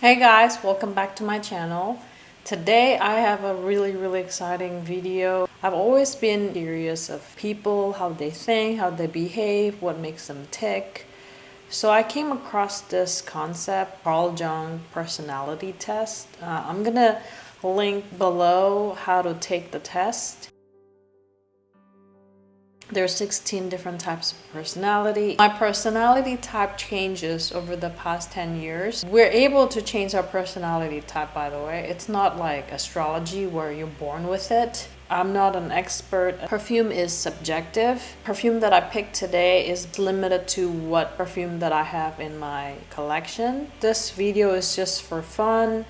Hey guys, welcome back to my channel. Today I have a really exciting video. I've always been curious of people, how they think, how they behave, what makes them tick. So I came across this concept, Jung personality test. I'm gonna link below how to take the test. There's 16 different types of personality. My personality type changes over the past 10 years. We're able to change our personality type, by the way. It's not like astrology where you're born with it. I'm not an expert. Perfume is subjective. Perfume that I picked today is limited to what perfume that I have in my collection. This video is just for fun.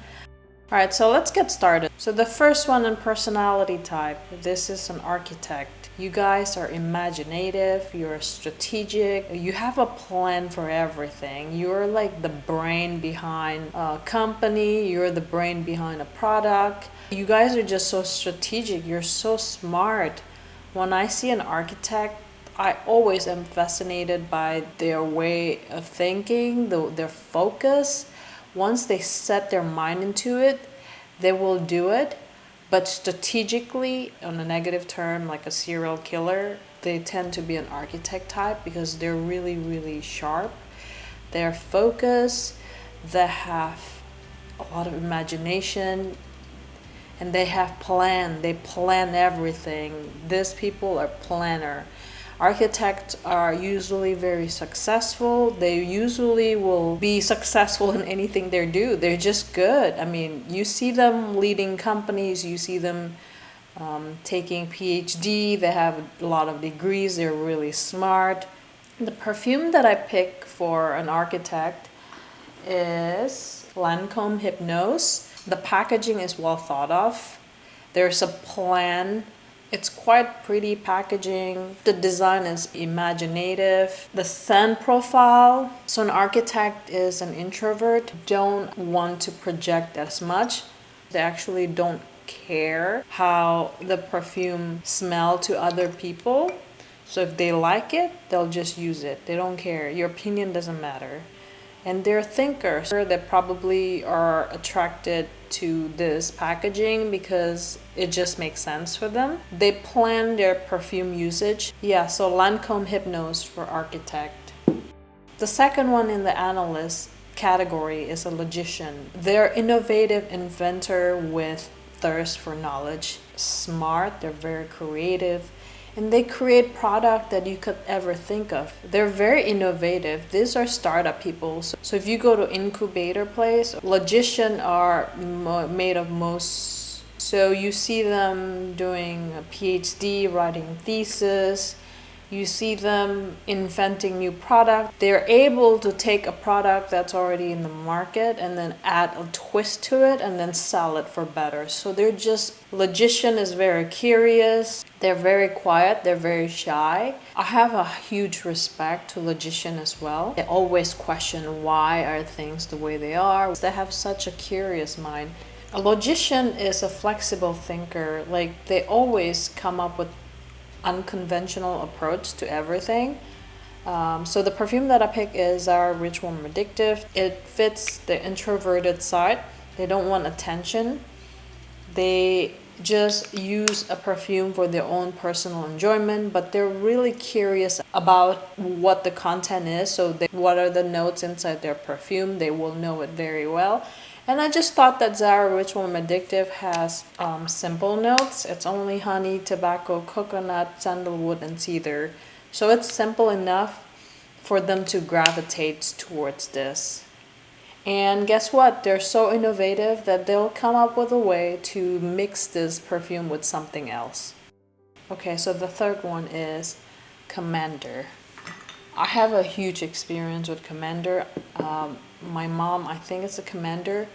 Alright, so let's get started. So the first one in personality type, this is an architect. You guys are imaginative, you're strategic, you have a plan for everything. You're like the brain behind a company, you're the brain behind a product. You guys are just so strategic, you're so smart. When I see an architect, I always am fascinated by their way of thinking, their focus. Once they set their mind into it, they will do it. But strategically, on a negative term, like a serial killer, they tend to be an architect type because they're really sharp. They're focused, they have a lot of imagination, and they have plan. They plan everything. These people are planner. Architects are usually very successful. They usually will be successful in anything they do. They're just good. I mean, you see them leading companies, you see them taking PhD, they have a lot of degrees, they're really smart. The perfume that I pick for an architect is Lancome Hypnose. The packaging is well thought of. There's a plan. It's quite pretty packaging. The design is imaginative. The scent profile. So an architect is an introvert, don't want to project as much. They actually don't care how the perfume smell to other people. So if they like it, they'll just use it. They don't care. Your opinion doesn't matter. And they're thinkers. They probably are attracted to this packaging because it just makes sense for them. They plan their perfume usage. Yeah, so Lancome Hypnose for architect. The second one in the Analyst category is a Logician. They're innovative inventor with thirst for knowledge. Smart, they're very creative. And they create product that you could ever think of. They're very innovative. These are startup people. So if you go to incubator place, Logician are made of most. So you see them doing a PhD, writing thesis. You see them inventing new product. They're able to take a product that's already in the market and then add a twist to it and then sell it for better. So they're just, Logician is very curious. They're very quiet. They're very shy. I have a huge respect to Logician as well. They always question why are things the way they are. They have such a curious mind. A Logician is a flexible thinker. Like they always come up with unconventional approach to everything. So the perfume that I pick is Zara Rich Warm Addictive. It fits the introverted side. They don't want attention. They just use a perfume for their own personal enjoyment, but they're really curious about what the content is. So what are the notes inside their perfume? They will know it very well. And I just thought that Zara Rich Warm Addictive has simple notes. It's only honey, tobacco, coconut, sandalwood, and cedar. So it's simple enough for them to gravitate towards this. And guess what? They're so innovative that they'll come up with a way to mix this perfume with something else. Okay, so the third one is Commander. I have a huge experience with Commander. My mom, I think it's a Commander.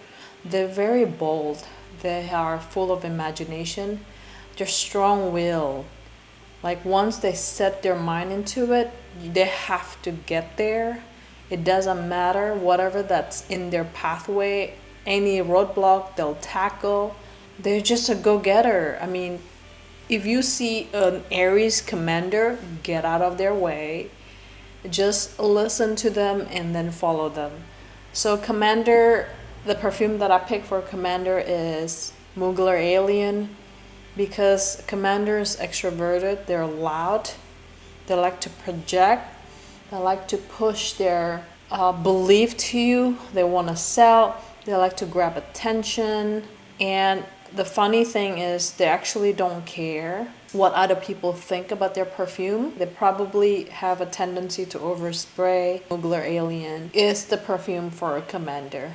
They're very bold. They are full of imagination. They're strong-willed. Like once they set their mind into it, they have to get there. It doesn't matter whatever that's in their pathway, any roadblock they'll tackle. They're just a go-getter. I mean, if you see an Aries Commander, get out of their way. Just listen to them and then follow them. So Commander The perfume that I picked for Commander is Mugler Alien, because Commander is extroverted, they're loud, they like to project, they like to push their belief to you, they want to sell, they like to grab attention, and the funny thing is they actually don't care what other people think about their perfume. They probably have a tendency to overspray. Mugler Alien is the perfume for a Commander.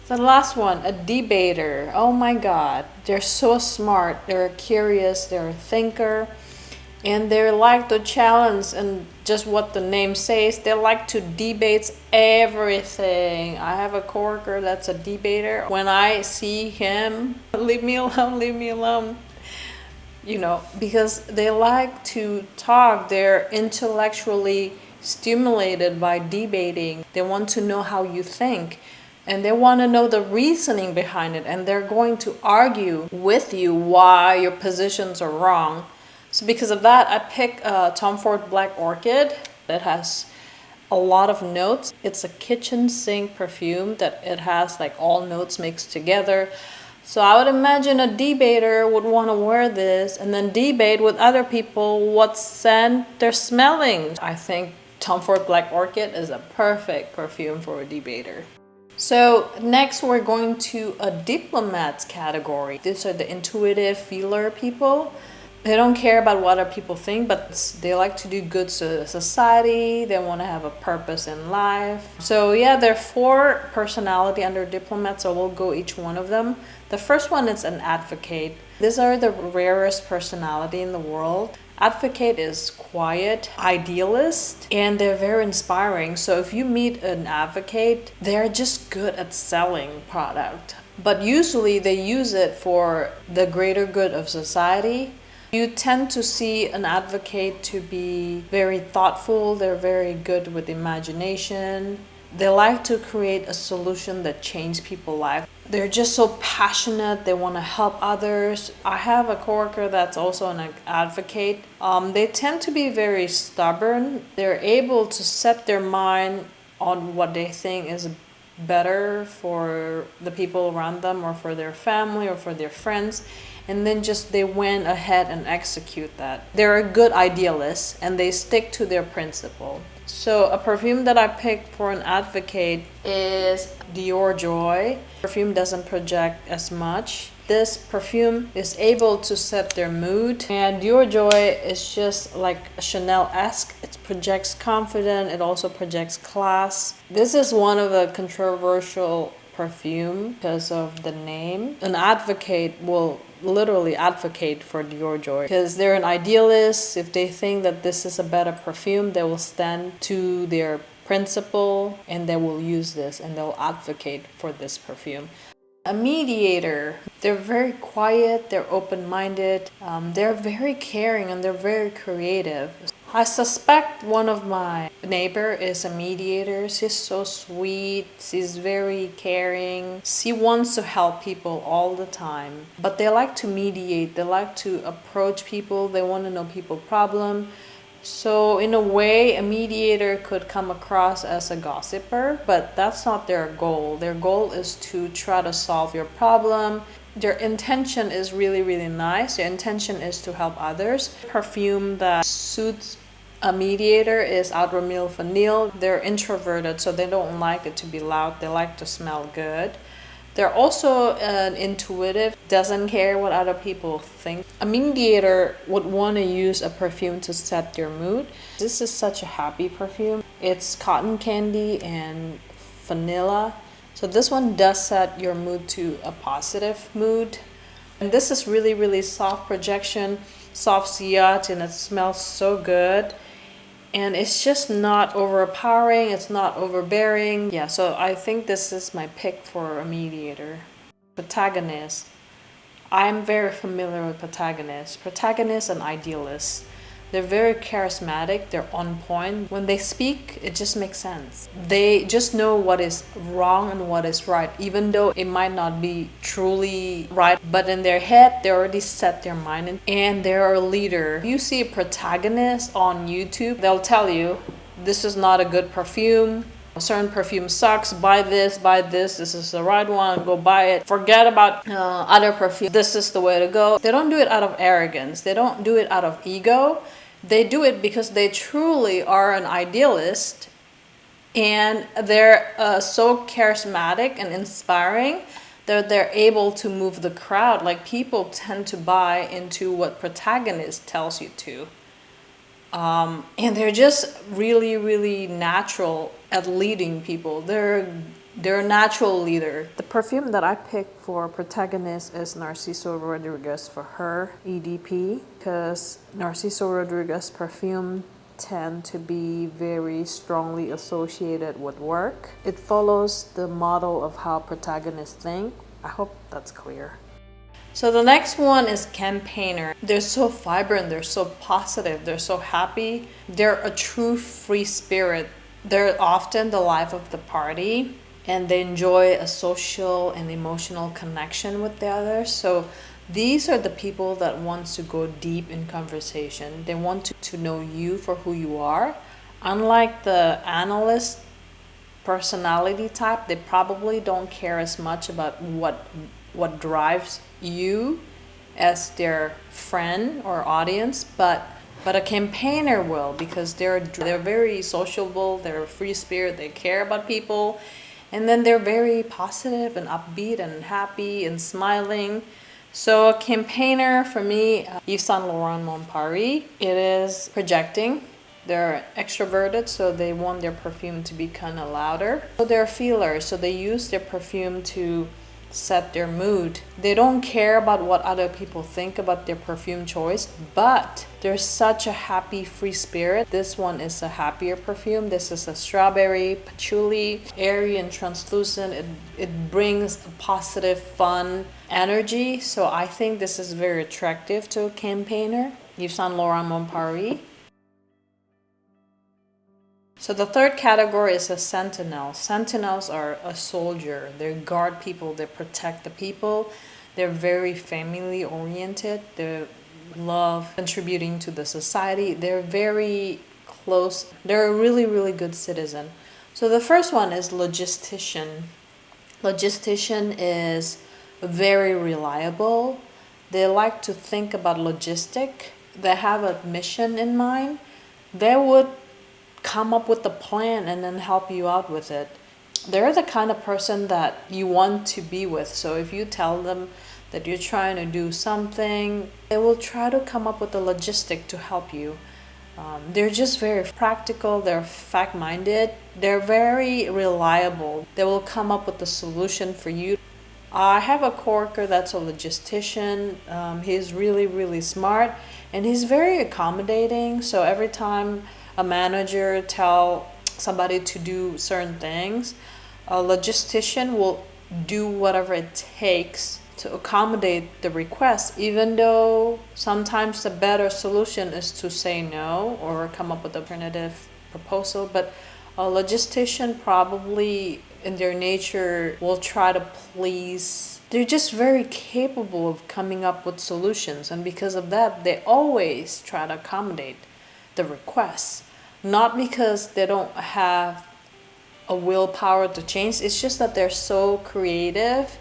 The last one, a debater. Oh my god, they're so smart, they're curious, they're a thinker, and they like to challenge, and just what the name says, they like to debate everything. I have a coworker that's a debater. When I see him, leave me alone, leave me alone. You know, because they like to talk, they're intellectually stimulated by debating. They want to know how you think. And they want to know the reasoning behind it, and they're going to argue with you why your positions are wrong. So because of that, I picked Tom Ford Black Orchid that has a lot of notes. It's a kitchen sink perfume that it has like all notes mixed together. So I would imagine a debater would want to wear this and then debate with other people what scent they're smelling. I think Tom Ford Black Orchid is a perfect perfume for a debater. So next we're going to a Diplomats category. These are the intuitive feeler people. They don't care about what other people think, but they like to do good to society. They want to have a purpose in life. So yeah, there are 4 personality under Diplomats, so we'll go each one of them. The first one is an advocate. These are the rarest personality in the world. Advocate is quiet, idealist, and they're very inspiring. So if you meet an advocate, they're just good at selling product. But usually they use it for the greater good of society. You tend to see an advocate to be very thoughtful, they're very good with imagination. They like to create a solution that changes people's lives. They're just so passionate, they want to help others. I have a coworker that's also an advocate. They tend to be very stubborn. They're able to set their mind on what they think is better for the people around them or for their family or for their friends, and then just they went ahead and execute that. They're a good idealist and they stick to their principle. So a perfume that I picked for an advocate is Dior Joy. Perfume doesn't project as much. This perfume is able to set their mood, and Dior Joy is just like Chanel-esque. It projects confidence, it also projects class. This is one of the controversial perfume because of the name. An advocate will literally advocate for Dior Joy because they're an idealist. If they think that this is a better perfume, they will stand to their principle and they will use this and they'll advocate for this perfume. A mediator, they're very quiet, they're open-minded, they're very caring, and they're very creative. I suspect one of my neighbor is a mediator. She's so sweet, she's very caring. She wants to help people all the time, but they like to mediate, they like to approach people, they want to know people's problem. So in a way, a mediator could come across as a gossiper, but that's not their goal. Their goal is to try to solve your problem. Their intention is really, really nice. Their intention is to help others. Perfume that suits a mediator is Outre Mille Vanille. They're introverted, so they don't like it to be loud. They like to smell good. They're also an intuitive, doesn't care what other people think. A mediator would want to use a perfume to set their mood. This is such a happy perfume. It's cotton candy and vanilla. So this one does set your mood to a positive mood. And this is really, really soft projection, soft sillage, and it smells so good. And it's just not overpowering, it's not overbearing. Yeah, so I think this is my pick for a mediator. Protagonist. I'm very familiar with Protagonist. Protagonist and idealist. They're very charismatic, they're on point. When they speak, it just makes sense. They just know what is wrong and what is right, even though it might not be truly right. But in their head, they already set their mind and they're a leader. If you see a protagonist on YouTube, they'll tell you, this is not a good perfume. A certain perfume sucks, buy this, this is the right one, go buy it. Forget about other perfume, this is the way to go. They don't do it out of arrogance, they don't do it out of ego. They do it because they truly are an idealist, and they're so charismatic and inspiring that they're able to move the crowd. Like, people tend to buy into what Protagonist tells you to. And they're just really, really natural at leading people. They're a natural leader. The perfume that I picked for Protagonist is Narciso Rodriguez for her EDP, because Narciso Rodriguez perfume tend to be very strongly associated with work. It follows the model of how protagonists think. I hope that's clear. So the next one is Campaigner. They're so vibrant, they're so positive, they're so happy. They're a true free spirit. They're often the life of the party, and they enjoy a social and emotional connection with the others. So these are the people that want to go deep in conversation. They want to know you for who you are. Unlike the Analyst personality type, they probably don't care as much about what drives you as their friend or audience, but a campaigner will, because they're very sociable, they're a free spirit, they care about people, and then they're very positive and upbeat and happy and smiling. So a campaigner for me, Yves Saint Laurent Mon Paris, it is projecting. They're extroverted, so they want their perfume to be kind of louder. So they're feelers, so they use their perfume to set their mood. They don't care about what other people think about their perfume choice, but they're such a happy, free spirit. This one is a happier perfume. This is a strawberry, patchouli, airy and translucent. It brings a positive, fun energy. So I think this is very attractive to a campaigner. Yves Saint Laurent Mon Paris. So the third category is a sentinel. Sentinels are a soldier. They guard people, they protect the people. They're very family oriented. They love contributing to the society. They're very close. They're a really, really good citizen. So the first one is Logistician. Logistician is very reliable. They like to think about logistic. They have a mission in mind. They would come up with a plan and then help you out with it. They're the kind of person that you want to be with. So if you tell them that you're trying to do something, they will try to come up with a logistic to help you. They're just very practical, they're fact-minded, they're very reliable. They will come up with a solution for you. I have a coworker that's a logistician. He's really, really smart, and he's very accommodating. So every time a manager tell somebody to do certain things, a logistician will do whatever it takes to accommodate the request, even though sometimes the better solution is to say no or come up with an alternative proposal. But a logistician probably in their nature will try to please. They're just very capable of coming up with solutions, and because of that they always try to accommodate the requests, not because they don't have a willpower to change. It's just that they're so creative,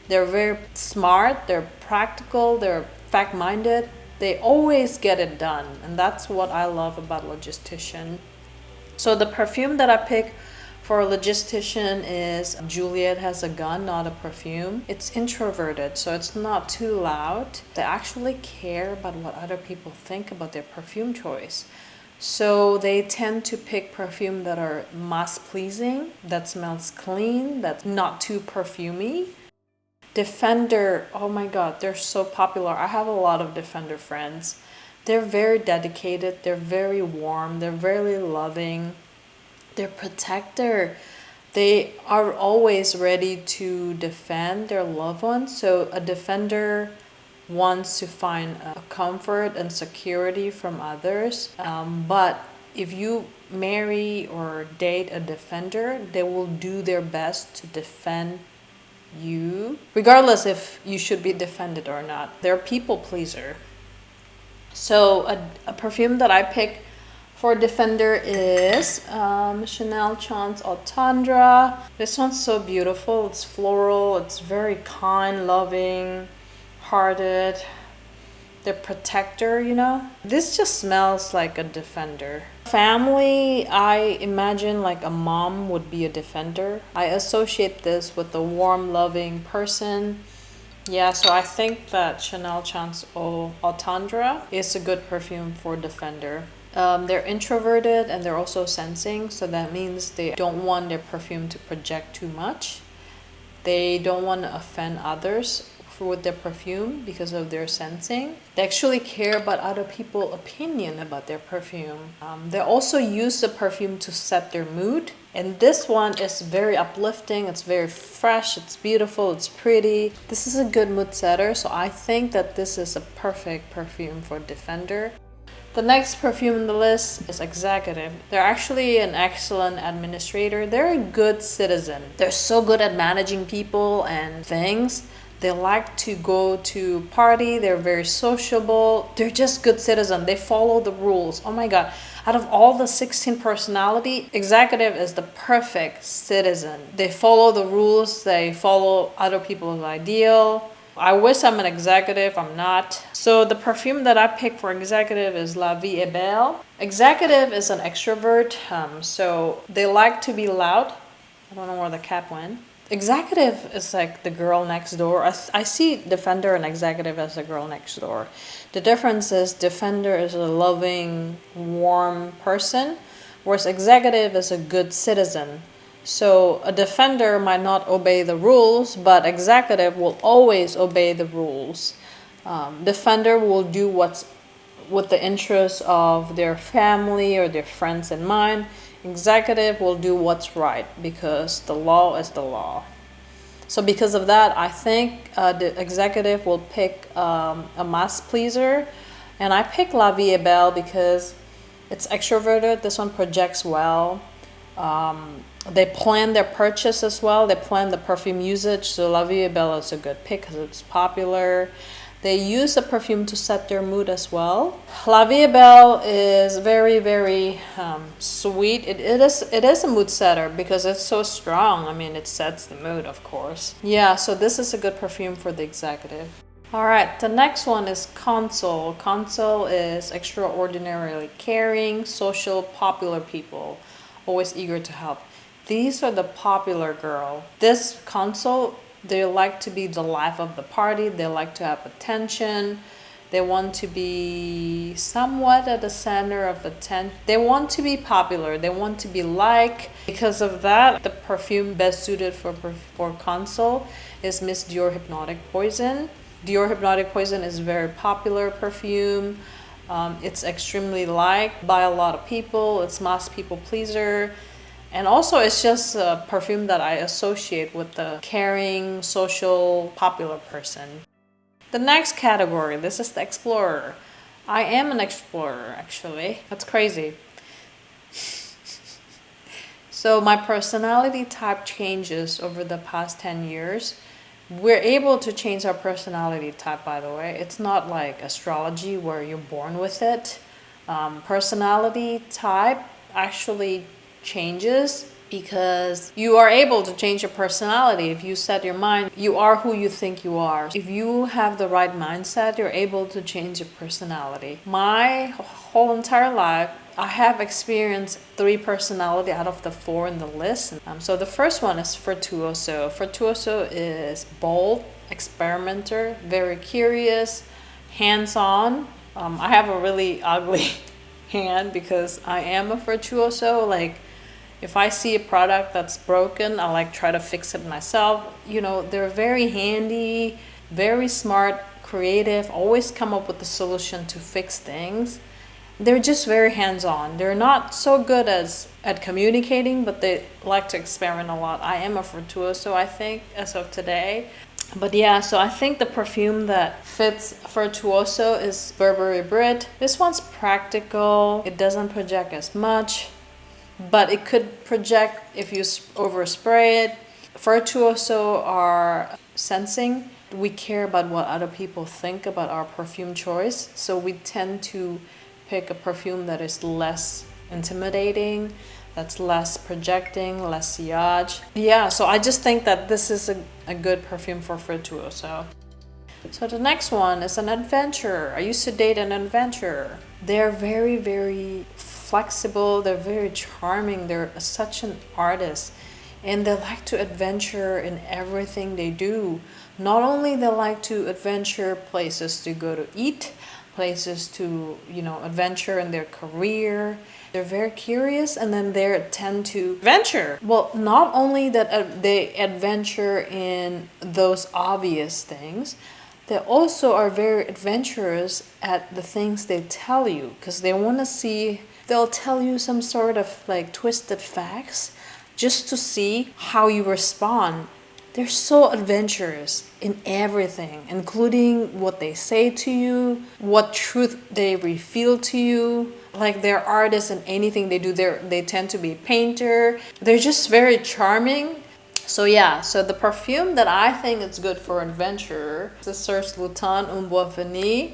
they're very smart, they're practical, they're fact-minded. They always get it done, and that's what I love about logistician. So the perfume that I pick for a logistician is Juliet Has a Gun, Not a Perfume. It's introverted, so it's not too loud. They actually care about what other people think about their perfume choice. So they tend to pick perfume that are mass pleasing, that smells clean, that's not too perfumey. Defender, oh my god, they're so popular. I have a lot of Defender friends. They're very dedicated, they're very warm, they're very loving, they're protector. They are always ready to defend their loved ones. So a defender wants to find comfort and security from others. But if you marry or date a defender, they will do their best to defend you, regardless if you should be defended or not. They're a people pleaser. So a perfume that I pick For Defender is Chanel Chance Altandra. This one's so beautiful. It's floral. It's very kind, loving, hearted. The protector, you know. This just smells like a Defender. Family, I imagine like a mom would be a Defender. I associate this with a warm, loving person. Yeah, so I think that Chanel Chance Altandra is a good perfume for Defender. They're introverted and they're also sensing, so that means they don't want their perfume to project too much. They don't want to offend others with their perfume because of their sensing. They actually care about other people's opinion about their perfume. They also use the perfume to set their mood. And this one is very uplifting. It's very fresh. It's beautiful. It's pretty. This is a good mood setter. So I think that this is a perfect perfume for Defender. The next perfume on the list is Executive. They're actually an excellent administrator. They're a good citizen. They're so good at managing people and things. They like to go to party. They're very sociable. They're just good citizens. They follow the rules. Oh my God. Out of all the 16 personality, Executive is the perfect citizen. They follow the rules. They follow other people's ideal. I wish I'm an executive. I'm not. So the perfume that I picked for Executive is La Vie est Belle. Executive is an extrovert. So they like to be loud. I don't know where the cat went. Executive is like the girl next door. I see Defender and Executive as the girl next door. The difference is Defender is a loving, warm person, whereas Executive is a good citizen. So a Defender might not obey the rules, but Executive will always obey the rules. Defender will do what's with the interests of their family or their friends in mind. Executive will do what's right because the law is the law. So because of that, I think the Executive will pick a mass pleaser. And I pick La Vie est Belle because it's extroverted. This one projects well. They plan their purchase as well. They plan the perfume usage. So La Vie est Belle is a good pick because it's popular. They use the perfume to set their mood as well. La Vie est Belle is very, very sweet. It is a mood setter because it's so strong. I mean, it sets the mood, of course. Yeah, so this is a good perfume for the Executive. All right, the next one is Consul. Consul is extraordinarily caring, social, popular people, always eager to help. These are the popular girl. This Consul, they like to be the life of the party. They like to have attention. They want to be somewhat at the center of attention. They want to be popular. They want to be liked. Because of that, the perfume best suited for Consul is Miss Dior Hypnotic Poison. Dior Hypnotic Poison is a very popular perfume. It's extremely liked by a lot of people. It's mass people pleaser. And also it's just a perfume that I associate with the caring, social, popular person. The next category, this is the Explorer. I am an explorer, actually. That's crazy. So my personality type changes over the past 10 years. We're able to change our personality type, by the way. It's not like astrology where you're born with it. Personality type actually changes because you are able to change your personality. If you set your mind, you are who you think you are. If you have the right mindset, you're able to change your personality. My whole entire life, I have experienced 3 personality out of the 4 in the list. So the first one is Virtuoso. Virtuoso is bold, experimenter, very curious, hands-on. I have a really ugly hand because I am a virtuoso. Like, if I see a product that's broken, I like try to fix it myself. You know, they're very handy, very smart, creative, always come up with a solution to fix things. They're just very hands-on. They're not so good at communicating, but they like to experiment a lot. I am a virtuoso, I think, as of today. But yeah, so I think the perfume that fits Virtuoso is Burberry Brit. This one's practical. It doesn't project as much, but it could project if you overspray it. Virtuoso are sensing. We care about what other people think about our perfume choice, so we tend to pick a perfume that is less intimidating, that's less projecting, less sillage. Yeah, so I just think that this is a good perfume for Virtuoso. So the next one is an adventurer. I used to date an adventurer. They're very, very flexible. They're very charming. They're such an artist. And they like to adventure in everything they do. Not only they like to adventure places to go to eat, places to, adventure in their career. They're very curious, and then they tend to venture. Well, not only that they adventure in those obvious things, they also are very adventurous at the things they tell you, because they want to see, they'll tell you some sort of like twisted facts just to see how you respond. They're so adventurous in everything, including what they say to you, what truth they reveal to you. Like, they're artists in anything they do. They tend to be a painter. They're just very charming. So yeah, so the perfume that I think is good for adventure is the Serge Lutens Un Bois Venu.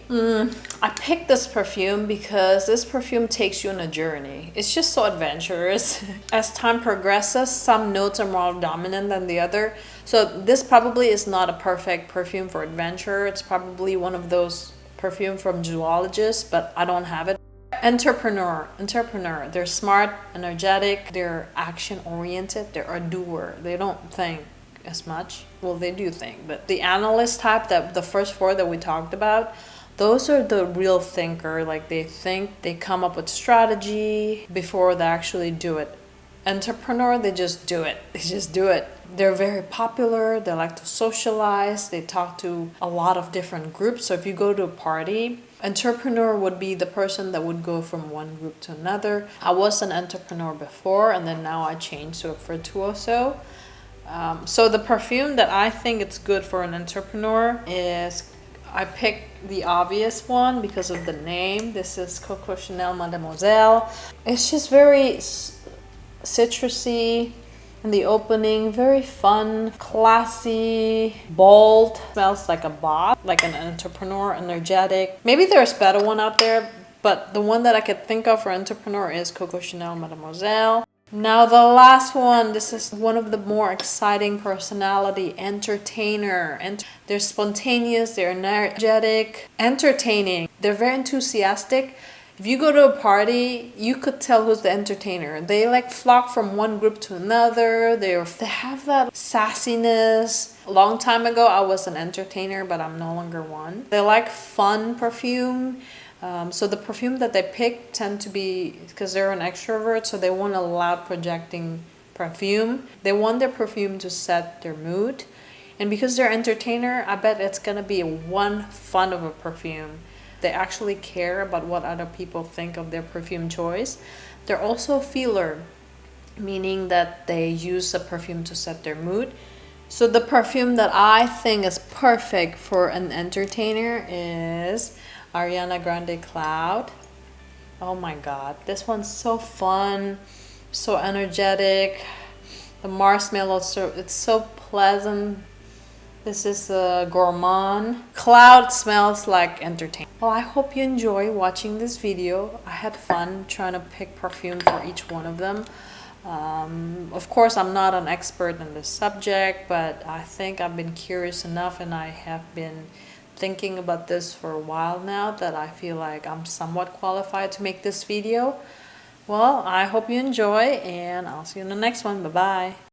I picked this perfume because this perfume takes you on a journey. It's just so adventurous. As time progresses, some notes are more dominant than the other. So this probably is not a perfect perfume for adventure. It's probably one of those perfume from zoologists, but I don't have it. Enterpreneur. They're smart, energetic, they're action-oriented, they're a doer. They don't think as much. Well, they do think, but the analyst type, that the first four that we talked about, those are the real thinker. Like, they think, they come up with strategy before they actually do it. Entrepreneur, they just do it. They're very popular. They like to socialize. They talk to a lot of different groups. So if you go to a party, entrepreneur would be the person that would go from one group to another. I was an entrepreneur before, and then now I changed to a virtuoso. So the perfume that I think it's good for an entrepreneur is, I picked the obvious one because of the name. This is Coco Chanel Mademoiselle. It's just very citrusy in the opening, very fun, classy, bold. Smells like a boss, like an entrepreneur, energetic. Maybe there's a better one out there, but the one that I could think of for entrepreneur is Coco Chanel Mademoiselle. Now the last one, this is one of the more exciting personality, entertainer. They're spontaneous, they're energetic, entertaining. They're very enthusiastic. If you go to a party, you could tell who's the entertainer. They like flock from one group to another. They have that sassiness. A long time ago, I was an entertainer, but I'm no longer one. They like fun perfume. So the perfume that they pick tend to be, because they're an extrovert, so they want a loud projecting perfume. They want their perfume to set their mood. And because they're entertainer, I bet it's going to be one fun of a perfume. They actually care about what other people think of their perfume choice. They're also a feeler, meaning that they use the perfume to set their mood. So the perfume that I think is perfect for an entertainer is Ariana Grande Cloud. Oh my god, this one's so fun, so energetic. The marshmallow, it's so pleasant. This is a gourmand. Cloud smells like entertainment. Well, I hope you enjoy watching this video. I had fun trying to pick perfume for each one of them. Of course, I'm not an expert in this subject, but I think I've been curious enough, and I have been thinking about this for a while now, that I feel like I'm somewhat qualified to make this video. Well, I hope you enjoy, and I'll see you in the next one. Bye-bye.